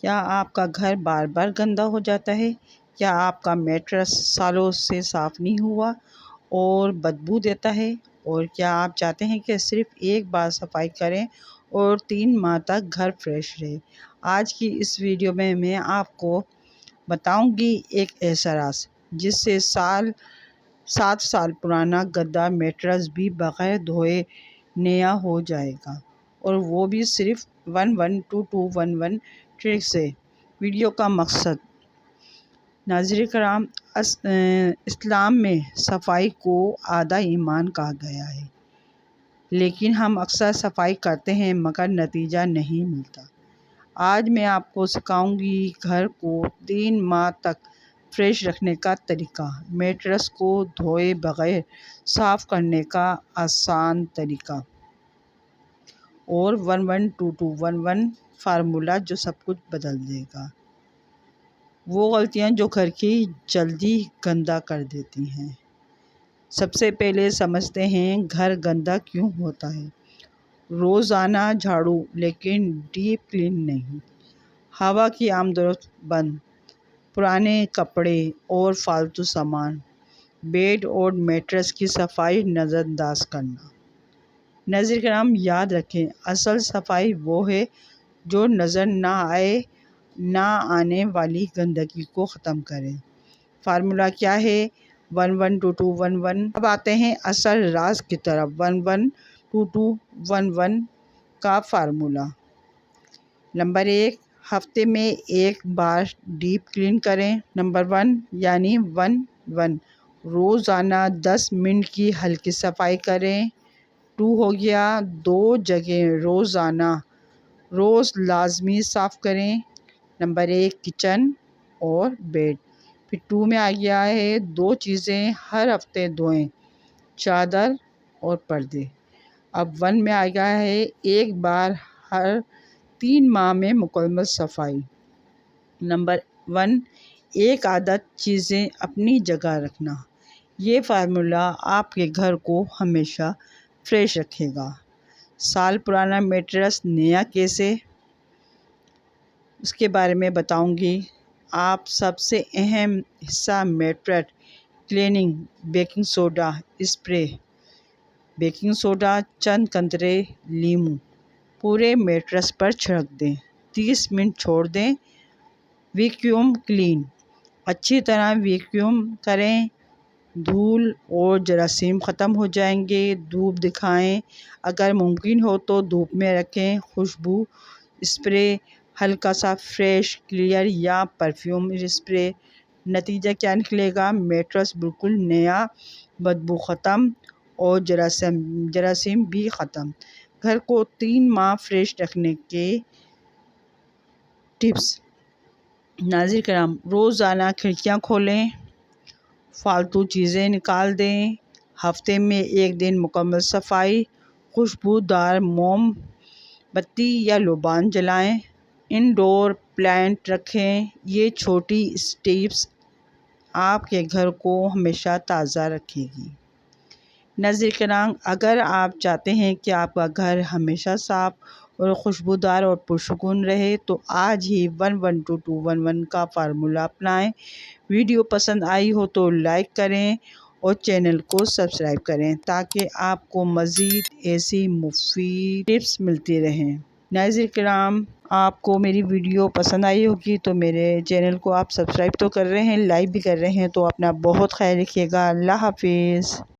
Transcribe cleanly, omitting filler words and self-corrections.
کیا آپ کا گھر بار بار گندا ہو جاتا ہے؟ کیا آپ کا میٹرس سالوں سے صاف نہیں ہوا اور بدبو دیتا ہے؟ اور کیا آپ چاہتے ہیں کہ صرف ایک بار صفائی کریں اور 3 ماہ تک گھر فریش رہے؟ آج کی اس ویڈیو میں آپ کو بتاؤں گی ایک ایسا راز جس سے 7 سال پرانا گدا میٹرس بھی بغیر دھوئے نیا ہو جائے گا، اور وہ بھی صرف 112211 ٹرک سے۔ ویڈیو کا مقصد: ناظرین کرام، اسلام میں صفائی کو آدھا ایمان کہا گیا ہے، لیکن ہم اکثر صفائی کرتے ہیں مگر نتیجہ نہیں ملتا۔ آج میں آپ کو سکھاؤں گی گھر کو 3 ماہ تک فریش رکھنے کا طریقہ، میٹرس کو دھوئے بغیر صاف کرنے کا آسان طریقہ، اور 112211 فارمولہ جو سب کچھ بدل دے گا۔ وہ غلطیاں جو گھر کی جلدی گندا کر دیتی ہیں۔ سب سے پہلے سمجھتے ہیں گھر گندا کیوں ہوتا ہے۔ روزانہ جھاڑو لیکن ڈیپ کلین نہیں، ہوا کی آمد و رفت بند، پرانے کپڑے اور فالتو سامان، بیڈ اور میٹرس کی صفائی نظر انداز کرنا۔ ناظرین کرام، یاد رکھیں، اصل صفائی وہ ہے جو نظر نہ آنے والی گندگی کو ختم کرے۔ فارمولہ کیا ہے؟ 112211۔ اب آتے ہیں اصل راز کی طرف۔ 112211 کا فارمولہ: نمبر 1، ہفتے میں 1 بار ڈیپ کلین کریں۔ نمبر 1 یعنی 11، روزانہ 10 منٹ کی ہلکی صفائی کریں۔ 2 ہو گیا، 2 جگہیں روز لازمی صاف کریں۔ نمبر 1 کچن اور بیڈ۔ پھر 2 میں آ گیا ہے 2 چیزیں ہر ہفتے دھوئیں، چادر اور پردے۔ اب 1 میں آ گیا ہے 1 بار ہر 3 ماہ میں مکمل صفائی۔ نمبر 1، ایک عادت چیزیں اپنی جگہ رکھنا۔ یہ فارمولہ آپ کے گھر کو ہمیشہ فریش رکھے گا۔ سال پرانا میٹرس نیا کیسے، اس کے بارے میں بتاؤں گی۔ آپ سب سے اہم حصہ mattress cleaning baking soda spray. Baking soda چند قطرے لیموں پورے میٹرس پر چھڑک دیں، 30 منٹ چھوڑ دیں۔ ویکیوم کلین، اچھی طرح ویکیوم کریں، دھول اور جراثیم ختم ہو جائیں گے۔ دھوپ دکھائیں، اگر ممکن ہو تو دھوپ میں رکھیں۔ خوشبو اسپرے، ہلکا سا فریش کلیئر یا پرفیوم اسپرے۔ نتیجہ کیا نکلے گا؟ میٹرس بالکل نیا، بدبو ختم اور جراثیم بھی ختم۔ گھر کو 3 ماہ فریش رکھنے کے ٹپس: ناظرین کرام، روزانہ کھڑکیاں کھولیں، فالتو چیزیں نکال دیں، ہفتے میں 1 دن مکمل صفائی، خوشبودار موم بتی یا لوبان جلائیں، انڈور پلانٹ رکھیں۔ یہ چھوٹی اسٹیپس آپ کے گھر کو ہمیشہ تازہ رکھے گی۔ ناظرین کرام، اگر آپ چاہتے ہیں کہ آپ کا گھر ہمیشہ صاف اور خوشبودار اور پرسکون رہے تو آج ہی 112211 کا فارمولہ اپنائیں۔ ویڈیو پسند آئی ہو تو لائک کریں اور چینل کو سبسکرائب کریں تاکہ آپ کو مزید ایسی مفید ٹپس ملتی رہیں۔ ناظرین کرام، آپ کو میری ویڈیو پسند آئی ہوگی تو میرے چینل کو آپ سبسکرائب تو کر رہے ہیں، لائک بھی کر رہے ہیں، تو اپنا بہت خیال رکھیے گا۔ اللہ حافظ۔